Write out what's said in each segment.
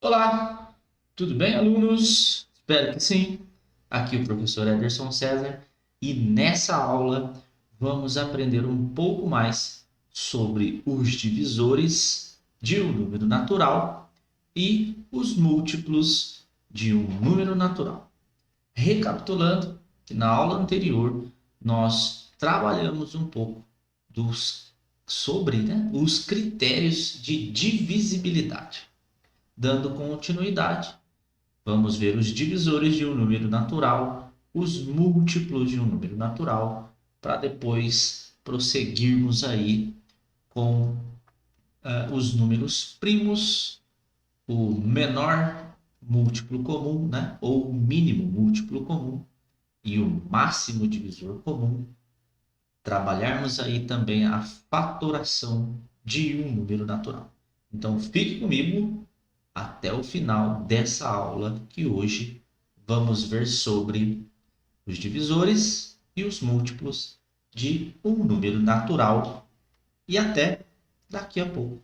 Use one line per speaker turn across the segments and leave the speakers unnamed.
Olá, tudo bem, alunos? Espero que sim. Aqui é o professor Ederson César e nessa aula vamos aprender um pouco mais sobre os divisores de um número natural e os múltiplos de um número natural. Recapitulando, que na aula anterior nós trabalhamos um pouco sobre os critérios de divisibilidade. Dando continuidade, vamos ver os divisores de um número natural, os múltiplos de um número natural, para depois prosseguirmos aí com os números primos, o menor múltiplo comum, né? Ou o mínimo múltiplo comum e o máximo divisor comum. Trabalharmos aí também a fatoração de um número natural. Então fique comigo até o final dessa aula, que hoje vamos ver sobre os divisores e os múltiplos de um número natural. E até daqui a pouco.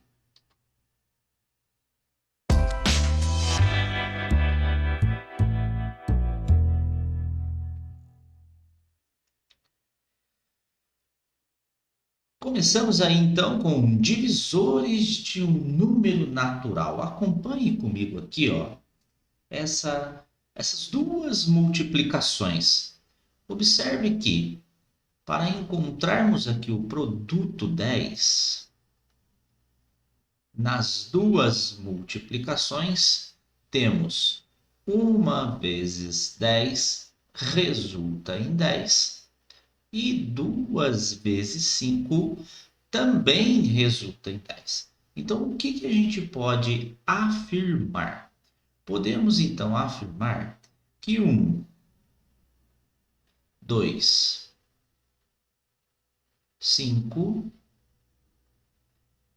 Começamos aí então com divisores de um número natural. Acompanhe comigo aqui, ó, essas duas multiplicações. Observe que para encontrarmos aqui o produto 10, nas duas multiplicações, temos 1 vezes 10 resulta em 10 e 2 vezes 5 também resulta em 10. Então, o que a gente pode afirmar? Podemos então afirmar que 2, 5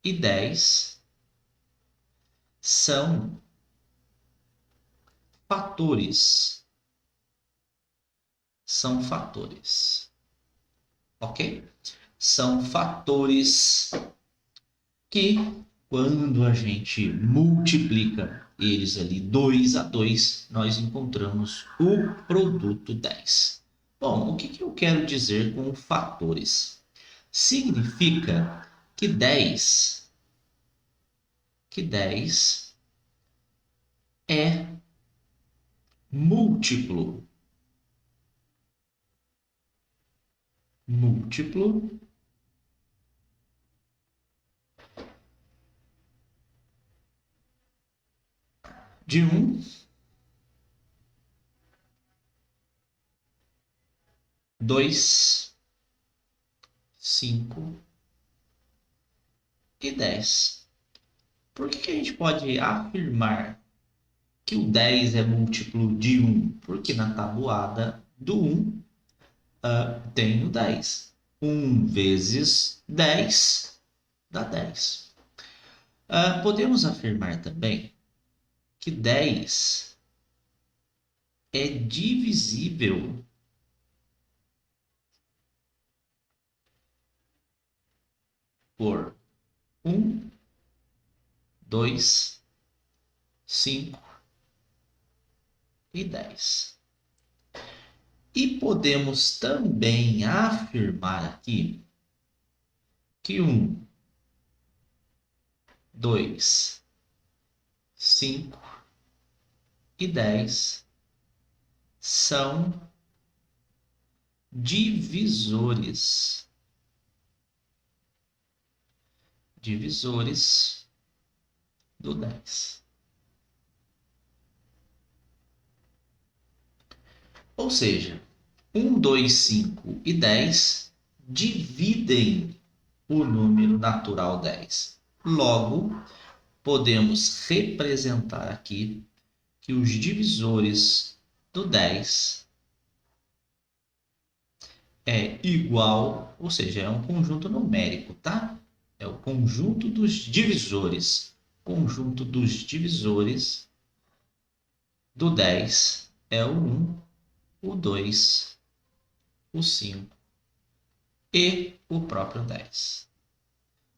e 10 são fatores. São fatores, ok? São fatores que, quando a gente multiplica eles ali 2 a 2, nós encontramos o produto 10. Bom, o que eu quero dizer com fatores? Significa que 10 é múltiplo. Múltiplo de 2, 5 e 10. Por que a gente pode afirmar que o 10 é múltiplo de 1? Porque na tabuada do 1 tem o 10. 1 vezes 10 dá 10. Podemos afirmar também que 10 é divisível por 1, 2, 5 e 10. E podemos também afirmar aqui que 1, 2, 5 e 10 são divisores. Divisores do 10. Ou seja, 1, 2, 5 e 10 dividem o número natural 10. Logo, podemos representar aqui que os divisores do 10 é igual, ou seja, é um conjunto numérico, tá? É o conjunto dos divisores. Conjunto dos divisores do 10 é o 1, o 2, o 5 e o próprio 10.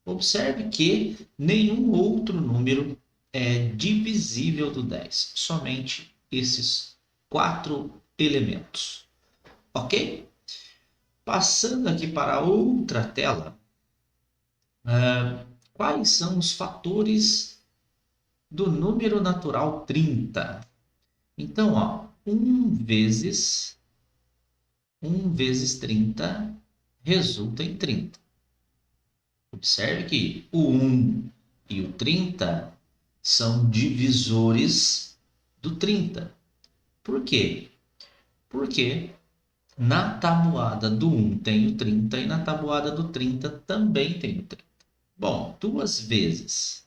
Observe que nenhum outro número é divisível do 10. Somente esses 4 elementos. Ok? Passando aqui para outra tela, quais são os fatores do número natural 30? Então, ó, 1 vezes 30 resulta em 30. Observe que o 1 e o 30 são divisores do 30. Por quê? Porque na tabuada do 1 tem o 30 e na tabuada do 30 também tem o 30. Bom, 2 vezes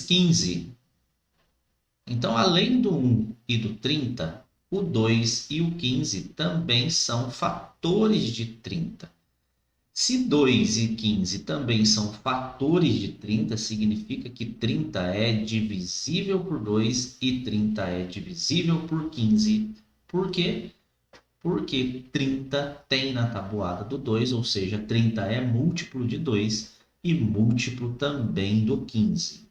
15. Então, além do 1 e do 30, o 2 e o 15 também são fatores de 30. Se 2 e 15 também são fatores de 30, significa que 30 é divisível por 2 e 30 é divisível por 15. Por quê? Porque 30 tem na tabuada do 2, ou seja, 30 é múltiplo de 2 e múltiplo também do 15.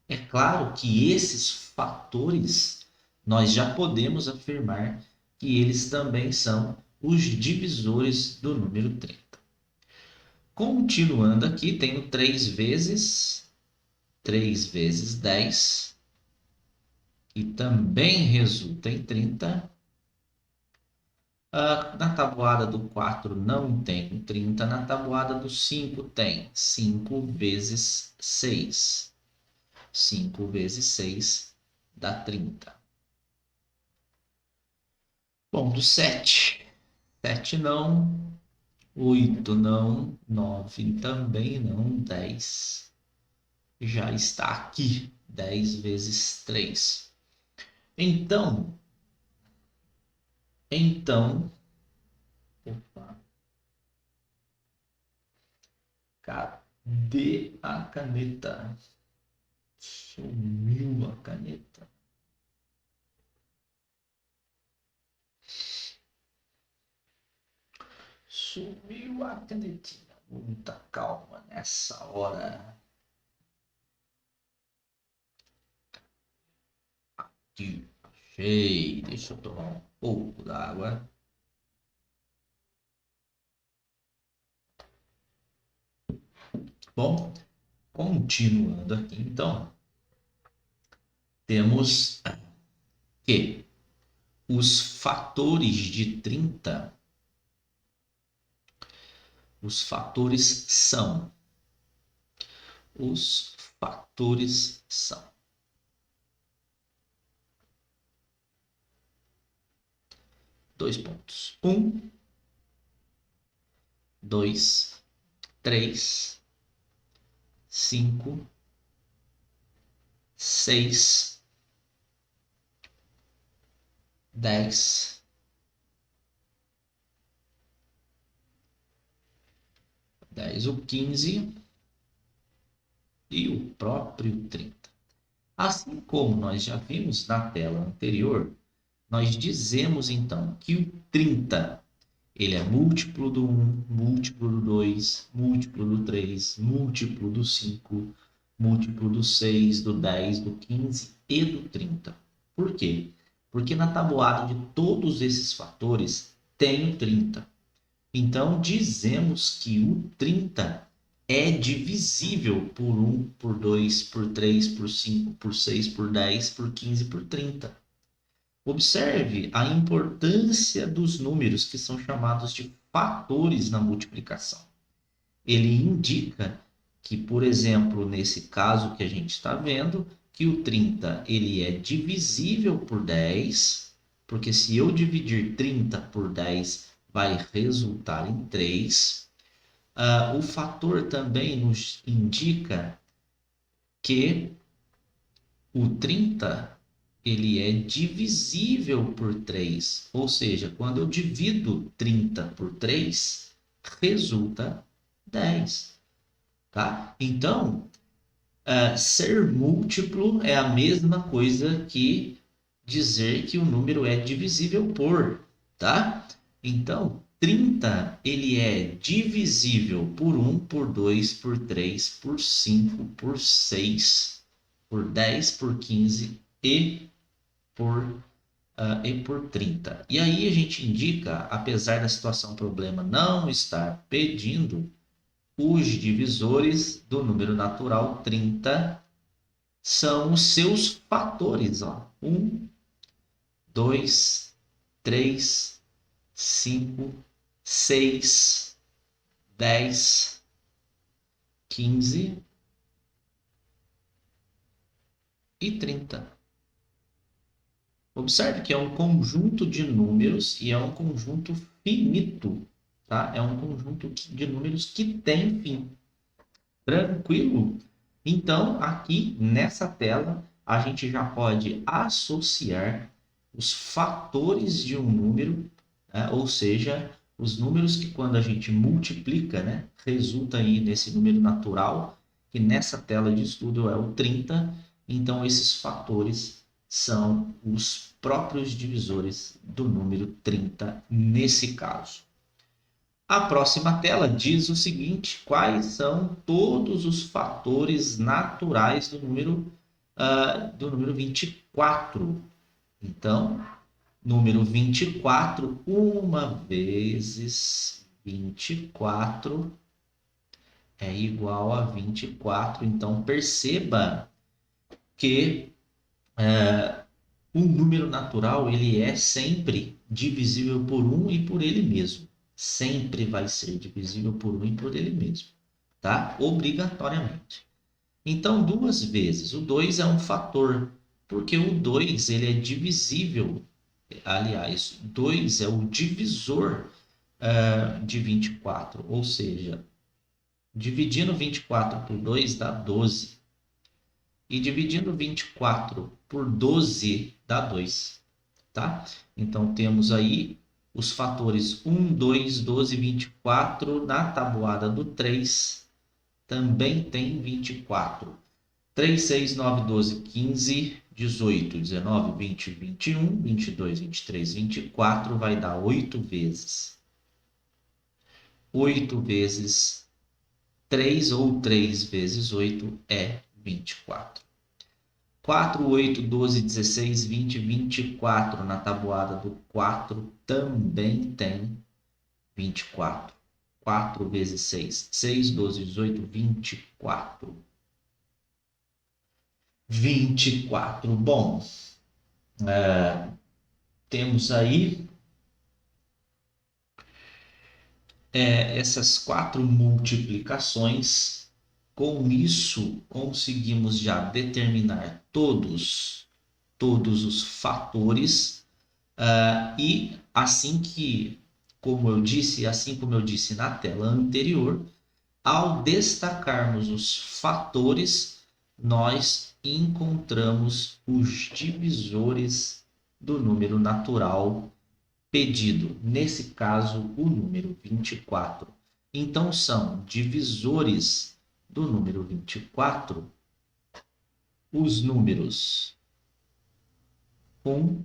É claro que esses fatores nós já podemos afirmar que eles também são os divisores do número 30. Continuando aqui, tenho 3 vezes 10, que também resulta em 30. Na tabuada do 4 não tem 30, na tabuada do 5 tem 5 vezes 6. 5 vezes 6 dá 30. Bom, do 7 não, 8 não, 9 também não, 10 já está aqui, 10 vezes 3. Então, opa, cadê a caneta? Sumiu a caneta. Sumiu a canetinha. Muita calma nessa hora. Aqui, achei. Deixa eu tomar um pouco d'água. Bom, continuando aqui, então, temos que os fatores de 30, os fatores são 2 pontos. 1, 2, 3, 5, 6, 10, 10, o 15 e o próprio 30. Assim como nós já vimos na tela anterior, nós dizemos então que o 30 ele é múltiplo do 1, múltiplo do 2, múltiplo do 3, múltiplo do 5, múltiplo do 6, do 10, do 15 e do 30. Por quê? Porque na tabuada de todos esses fatores tem o 30. Então, dizemos que o 30 é divisível por 1, por 2, por 3, por 5, por 6, por 10, por 15, por 30. Observe a importância dos números que são chamados de fatores na multiplicação. Ele indica que, por exemplo, nesse caso que a gente está vendo, que o 30 ele é divisível por 10, porque se eu dividir 30 por 10 vai resultar em 3. O fator também nos indica que o 30 ele é divisível por 3, ou seja, quando eu divido 30 por 3, resulta 10. Tá? Então, ser múltiplo é a mesma coisa que dizer que o número é divisível por, tá? Então, 30 ele é divisível por 1, por 2, por 3, por 5, por 6. por 10, por 15 e por 30. E aí a gente indica, apesar da situação problema não estar pedindo, os divisores do número natural 30 são os seus fatores. 1, 2, 3, 5, 6, 10, 15 e 30. Observe que é um conjunto de números e é um conjunto finito, tá? É um conjunto de números que tem fim. Tranquilo? Então, aqui nessa tela, a gente já pode associar os fatores de um número, né? Ou seja, os números que quando a gente multiplica, né, resulta aí nesse número natural, que nessa tela de estudo é o 30. Então, esses fatores são os próprios divisores do número 30 nesse caso. A próxima tela diz o seguinte: quais são todos os fatores naturais do número 24. Então, número 24, 1 vezes 24 é igual a 24. Então, perceba que um número natural ele é sempre divisível por 1 e por ele mesmo. Sempre vai ser divisível por 1 e por ele mesmo, tá? Obrigatoriamente. Então, 2 vezes. O 2 é um fator, porque o 2 ele é divisível. Aliás, 2 é o divisor de 24, ou seja, dividindo 24 por 2 dá 12. E dividindo 24 por 12 dá 2, tá? Então, temos aí os fatores 1, 2, 12, 24. Na tabuada do 3 também tem 24. 3, 6, 9, 12, 15, 18, 19, 20, 21, 22, 23, 24 vai dar 8 vezes. 8 vezes 3 ou 3 vezes 8 é 24. 4, 8, 12, 16, 20, 24. Na tabuada do 4 também tem 24. 4 vezes 6, 6, 12, 18, 24. 24. Bom, temos aí essas 4 multiplicações. Com isso, conseguimos já determinar todos os fatores. E assim como eu disse na tela anterior, ao destacarmos os fatores, nós encontramos os divisores do número natural pedido, nesse caso, o número 24. Então, são divisores do número 24 os números 1,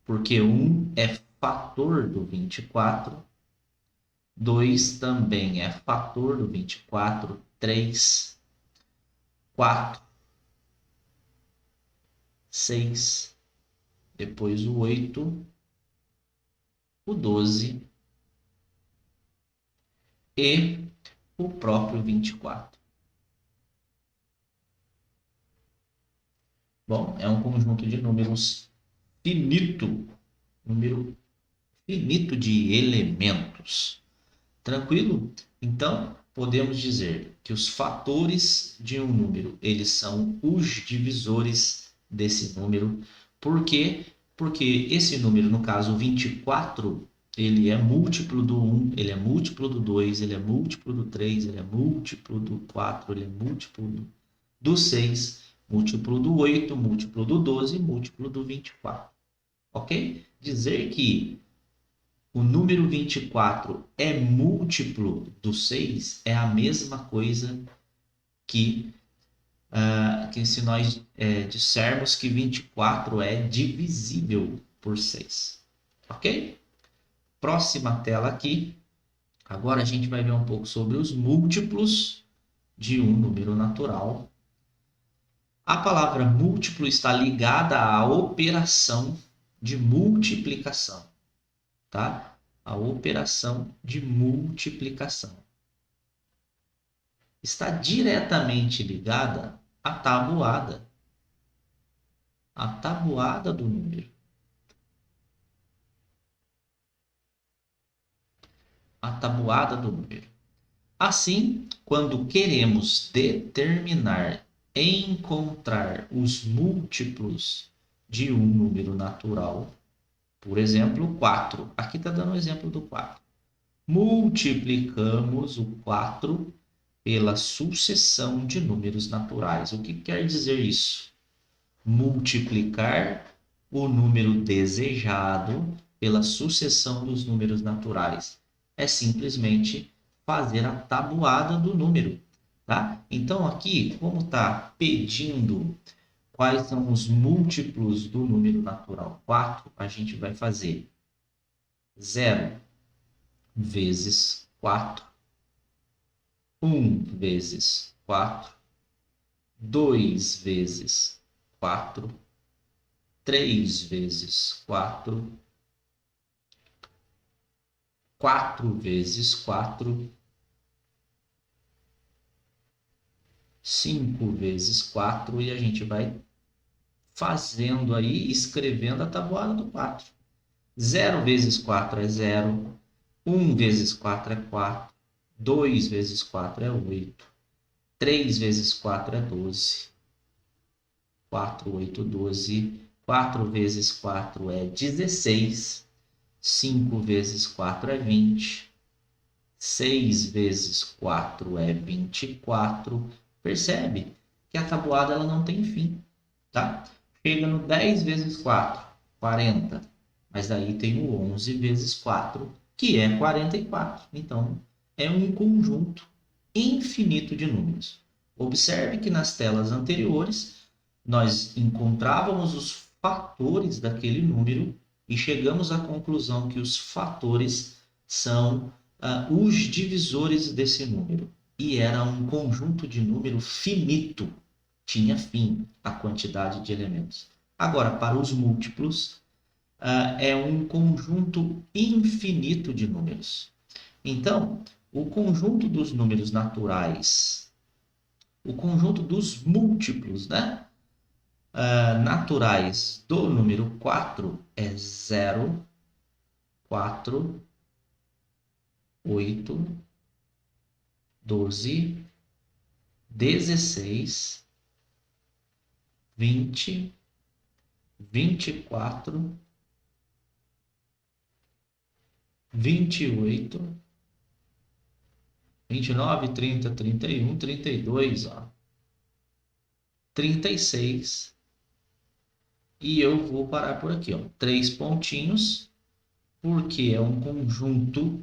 porque 1 é fator do 24, 2 também é fator do 24, 3, 4, 6, depois o 8, o 12 e o próprio 24. Bom, é um conjunto de números finito, número finito de elementos. Tranquilo? Então, podemos dizer que os fatores de um número, eles são os divisores desse número. Por quê? Porque esse número, no caso 24, ele é múltiplo do 1, ele é múltiplo do 2, ele é múltiplo do 3, ele é múltiplo do 4, ele é múltiplo do 6, múltiplo do 8, múltiplo do 12, múltiplo do 24. Ok? Dizer que o número 24 é múltiplo do 6 é a mesma coisa que se nós dissermos que 24 é divisível por 6. Ok? Próxima tela aqui. Agora a gente vai ver um pouco sobre os múltiplos de um número natural. A palavra múltiplo está ligada à operação de multiplicação, tá? A operação de multiplicação está diretamente ligada à tabuada. A tabuada do número. A tabuada do número. Assim, quando queremos determinar, encontrar os múltiplos de um número natural, por exemplo, 4. Aqui está dando o exemplo do 4. Multiplicamos o 4 pela sucessão de números naturais. O que quer dizer isso? Multiplicar o número desejado pela sucessão dos números naturais. É simplesmente fazer a tabuada do número, tá? Então aqui, como está pedindo quais são os múltiplos do número natural 4, a gente vai fazer 0 vezes 4, 1 vezes 4, 2 vezes 4, 3 vezes 4, 4 vezes 4, 5 vezes 4, e a gente vai fazendo aí, escrevendo a tabuada do 4. 0 vezes 4 é 0, 1 vezes 4 é 4, 2 vezes 4 é 8, 3 vezes 4 é 12, 4, 8, 12, 4 vezes 4 é 16, 5 vezes 4 é 20, 6 vezes 4 é 24. Percebe que a tabuada ela não tem fim, tá? Chega no 10 vezes 4, 40. Mas aí tem o 11 vezes 4, que é 44. Então, é um conjunto infinito de números. Observe que nas telas anteriores, nós encontrávamos os fatores daquele número e chegamos à conclusão que os fatores são os divisores desse número. E era um conjunto de número finito, tinha fim a quantidade de elementos. Agora, para os múltiplos, é um conjunto infinito de números. Então, o conjunto dos números naturais, o conjunto dos múltiplos, né? Naturais do número 4 é 0, 4, 8, 12, 16, 20, 24, 28, 29, 30, 31, 32, ó, 36. E eu vou parar por aqui, ó, 3 pontinhos, porque é um conjunto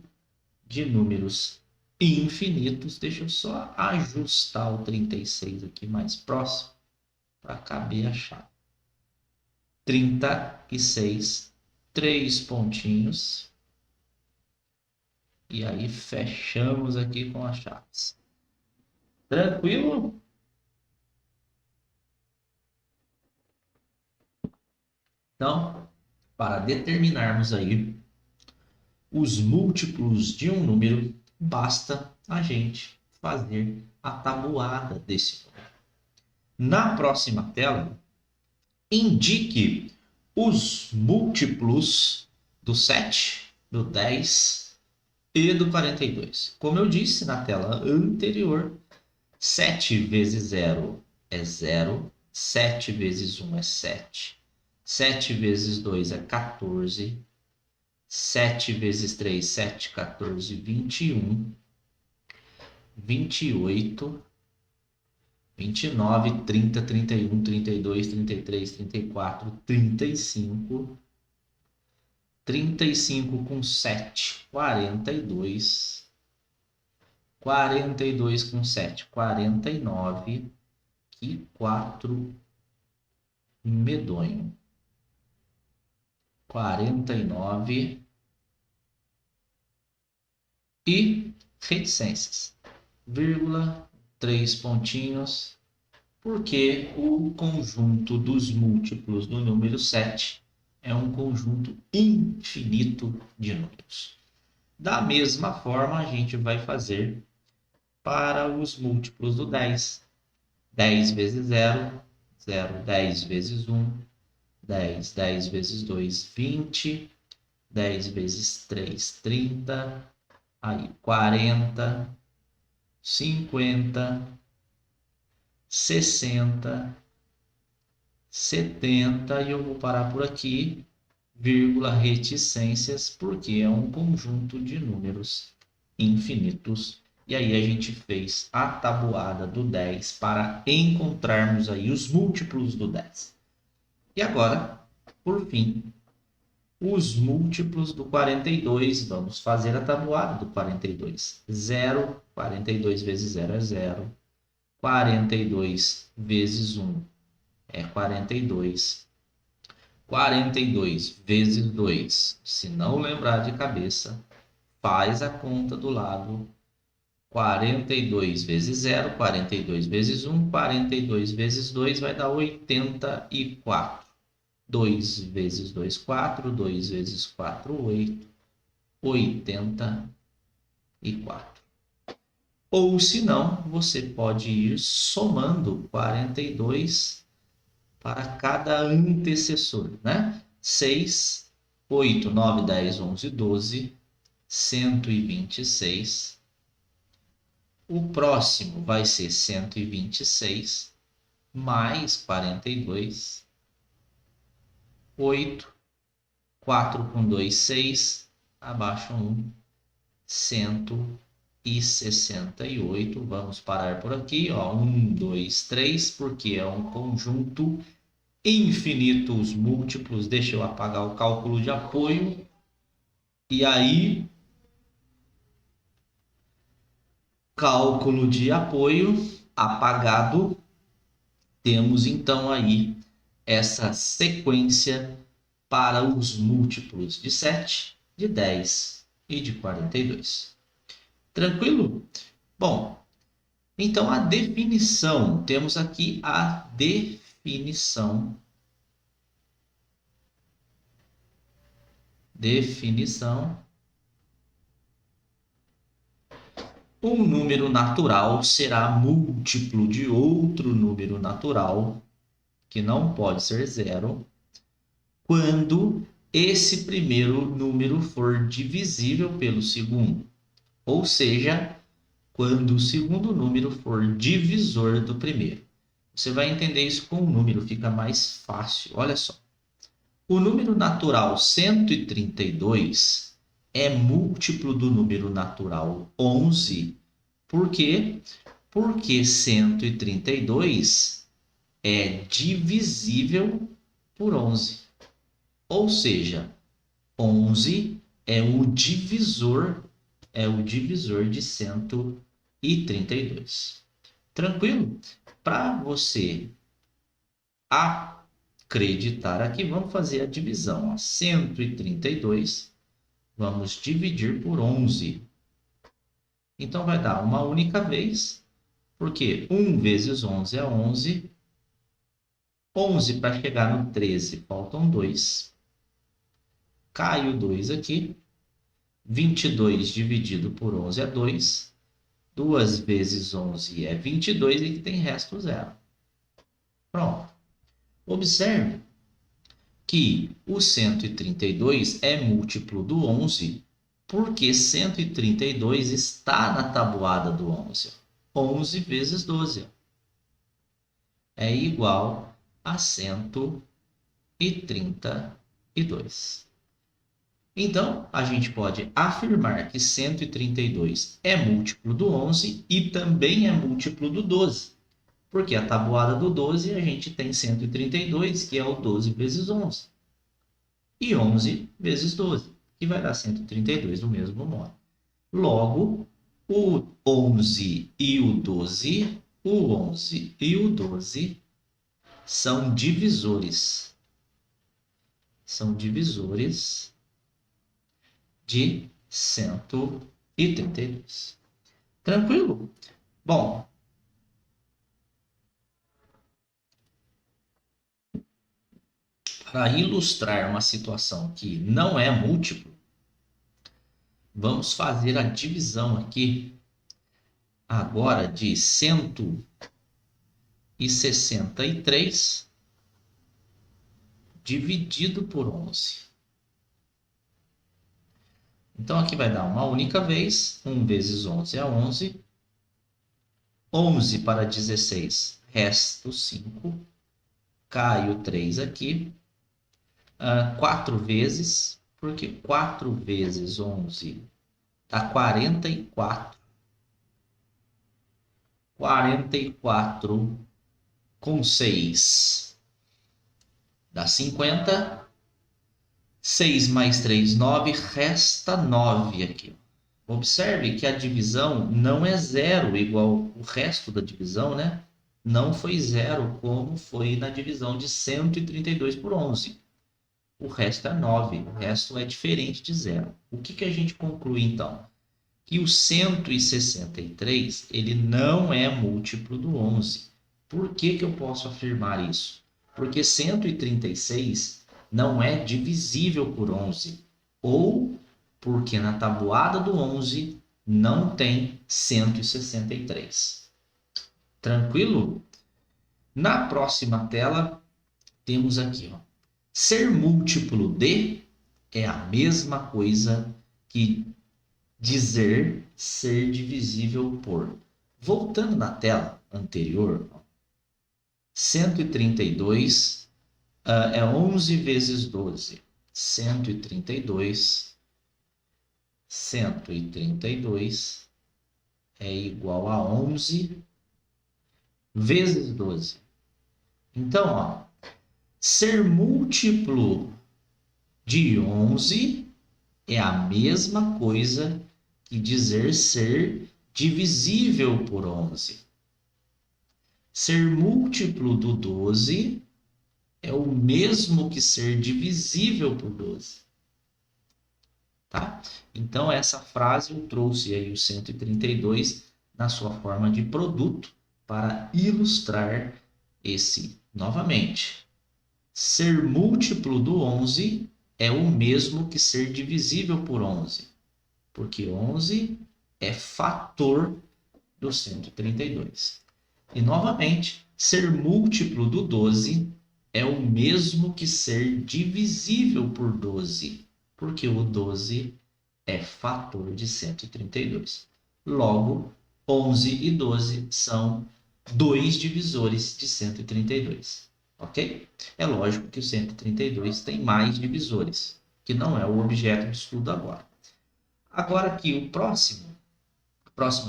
de números infinitos. Deixa eu só ajustar o 36 aqui mais próximo para caber a chave. 36, 3 pontinhos. E aí fechamos aqui com as chaves. Tranquilo? Então, para determinarmos aí os múltiplos de um número, basta a gente fazer a tabuada desse número. Na próxima tela, indique os múltiplos do 7, do 10 e do 42. Como eu disse na tela anterior, 7 vezes 0 é 0, 7 vezes 1 é 7, 7 vezes 2 é 14, 7 vezes 3, 7, 14, 21, 28, 29, 30, 31, 32, 33, 34, 35, 35 com 7, 42, 42 com 7, 49, que 4 medonho. 49 e reticências, vírgula, 3 pontinhos, Porque o conjunto dos múltiplos do número 7 é um conjunto infinito de números. Da mesma forma, a gente vai fazer para os múltiplos do 10. 10 vezes 0, 0, 10 vezes 1, 10, 10 vezes 2, 20, 10 vezes 3, 30, aí 40, 50, 60, 70, e eu vou parar por aqui, vírgula, reticências, porque é um conjunto de números infinitos. E aí a gente fez a tabuada do 10 para encontrarmos aí os múltiplos do 10. E agora, por fim, os múltiplos do 42. Vamos fazer a tabuada do 42. 0, 42 vezes 0 é 0. 42 vezes 1 é 42. 42 vezes 2, se não lembrar de cabeça, faz a conta do lado. 42 vezes 0, 42 vezes 1, 42 vezes 2 vai dar 84. 2 vezes 2, 4. 2 vezes 4, 8. 84. Ou se não, você pode ir somando 42 para cada antecessor, né? 6, 8, 9, 10, 11, 12, 126. O próximo vai ser 126 mais 42, 8, 4 com 2, 6, abaixo 1, 168. Vamos parar por aqui, ó, 1, 2, 3, porque é um conjunto infinito, os múltiplos. Deixa eu apagar o cálculo de apoio. E aí, cálculo de apoio apagado, temos então aí essa sequência para os múltiplos de 7, de 10 e de 42. Tranquilo? Bom, então a definição, temos aqui a definição. Um número natural será múltiplo de outro número natural, que não pode ser zero, quando esse primeiro número for divisível pelo segundo. Ou seja, quando o segundo número for divisor do primeiro. Você vai entender isso com o número, fica mais fácil. Olha só. O número natural 132 é múltiplo do número natural 11. Por quê? Porque 132 é divisível por 11. Ou seja, 11 é o divisor de 132. Tranquilo? Para você acreditar aqui, vamos fazer a divisão. 132, vamos dividir por 11. Então, vai dar uma única vez, porque 1 vezes 11 é 11. 11 para chegar no 13, faltam 2. Cai o 2 aqui. 22 dividido por 11 é 2. 2 vezes 11 é 22 e que tem resto 0. Pronto. Observe que o 132 é múltiplo do 11, porque 132 está na tabuada do 11. 11 vezes 12 é igual a 132. Então, a gente pode afirmar que 132 é múltiplo do 11 e também é múltiplo do 12. Porque a tabuada do 12 a gente tem 132, que é o 12 vezes 11. E 11 vezes 12, que vai dar 132 do mesmo modo. Logo, o 11 e o 12, são divisores. São divisores de 132. Tranquilo? Bom, Para ilustrar uma situação que não é múltiplo, vamos fazer a divisão aqui agora de 163 dividido por 11. Então, aqui vai dar uma única vez. 1 vezes 11 é 11. 11 para 16, resta o 5. Cai o 3 aqui. 4 vezes, porque 4 vezes 11 dá 44. 44 com 6 dá 50. 6 mais 3, 9, resta 9 aqui. Observe que a divisão não é zero, igual o resto da divisão, né? Não foi zero, como foi na divisão de 132 por 11. O resto é 9, o resto é diferente de zero. O que a gente conclui, então? Que o 163, ele não é múltiplo do 11. Por que eu posso afirmar isso? Porque 136 não é divisível por 11, ou porque na tabuada do 11 não tem 163. Tranquilo? Na próxima tela, temos aqui, ó, ser múltiplo de é a mesma coisa que dizer ser divisível por. Voltando na tela anterior, 132 é 11 vezes 12. 132 é igual a 11 vezes 12. Então, ó, ser múltiplo de 11 é a mesma coisa que dizer ser divisível por 11. Ser múltiplo do 12 é o mesmo que ser divisível por 12. Tá? Então, essa frase eu trouxe aí o 132 na sua forma de produto para ilustrar esse novamente. Ser múltiplo do 11 é o mesmo que ser divisível por 11, porque 11 é fator do 132. E, novamente, ser múltiplo do 12 é o mesmo que ser divisível por 12, porque o 12 é fator de 132. Logo, 11 e 12 são dois divisores de 132. Ok? É lógico que o 132 tem mais divisores, que não é o objeto de estudo agora. Agora aqui a próxima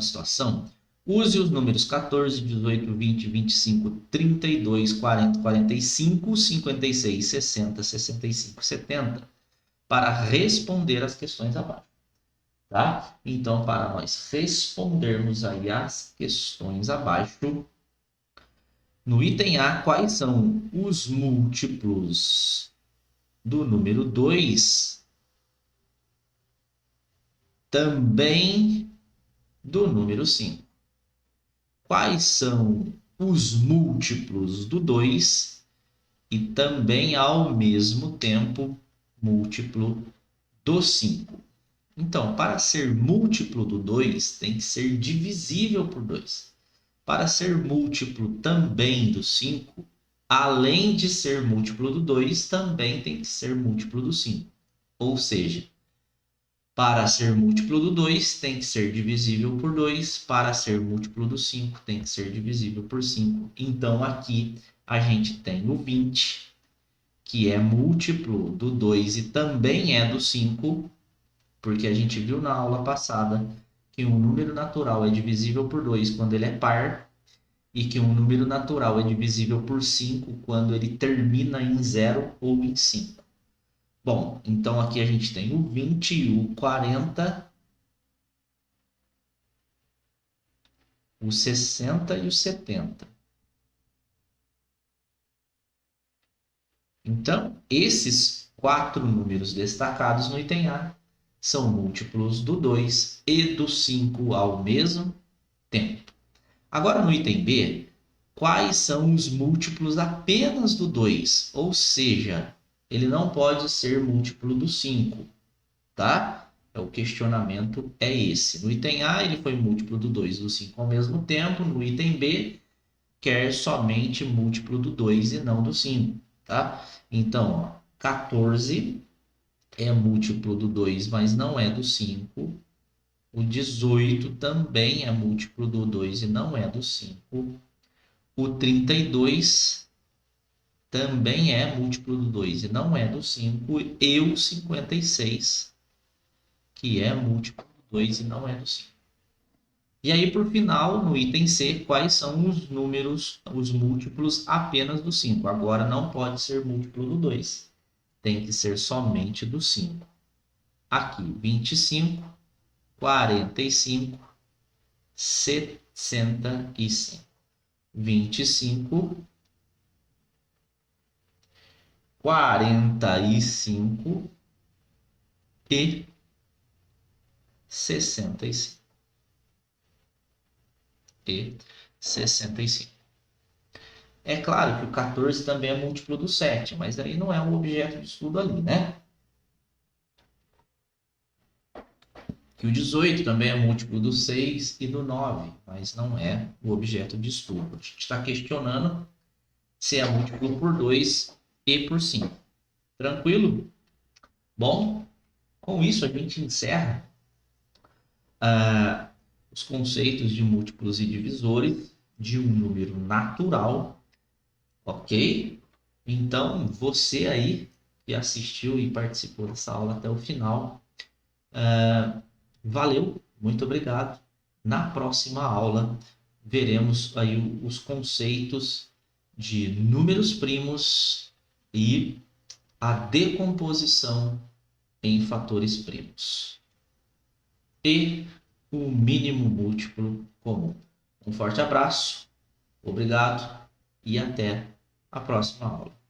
situação, use os números 14, 18, 20, 25, 32, 40, 45, 56, 60, 65, 70 para responder as questões abaixo. Tá? Então, para nós respondermos aí as questões abaixo, no item A, quais são os múltiplos do número 2, também do número 5? Quais são os múltiplos do 2 e também, ao mesmo tempo, múltiplo do 5? Então, para ser múltiplo do 2, tem que ser divisível por 2. Para ser múltiplo também do 5, além de ser múltiplo do 2, também tem que ser múltiplo do 5. Ou seja, para ser múltiplo do 2, tem que ser divisível por 2. Para ser múltiplo do 5, tem que ser divisível por 5. Então, aqui a gente tem o 20, que é múltiplo do 2 e também é do 5, porque a gente viu na aula passada que um número natural é divisível por 2 quando ele é par, e que um número natural é divisível por 5 quando ele termina em 0 ou em 5. Bom, então aqui a gente tem o 20, o 40, o 60 e o 70. Então, esses 4 números destacados no item A são múltiplos do 2 e do 5 ao mesmo tempo. Agora, no item B, quais são os múltiplos apenas do 2? Ou seja, ele não pode ser múltiplo do 5, tá? O questionamento é esse. No item A, ele foi múltiplo do 2 e do 5 ao mesmo tempo. No item B, quer somente múltiplo do 2 e não do 5, tá? Então, ó, 14 é múltiplo do 2, mas não é do 5. O 18 também é múltiplo do 2 e não é do 5. O 32 também é múltiplo do 2 e não é do 5. E o 56, que é múltiplo do 2 e não é do 5. E aí, por final, no item C, quais são os números, os múltiplos apenas do 5? Agora não pode ser múltiplo do 2. Tem que ser somente do 5. Aqui, 25, 45, 65. 25, 45 e 65. E 65. É claro que o 14 também é múltiplo do 7, mas aí não é um objeto de estudo ali, né? Que o 18 também é múltiplo do 6 e do 9, mas não é o objeto de estudo. A gente está questionando se é múltiplo por 2 e por 5. Tranquilo? Bom, com isso a gente encerra os conceitos de múltiplos e divisores de um número natural, ok? Então, você aí que assistiu e participou dessa aula até o final, valeu, muito obrigado. Na próxima aula, veremos aí os conceitos de números primos e a decomposição em fatores primos. E o mínimo múltiplo comum. Um forte abraço, obrigado e até a próxima aula.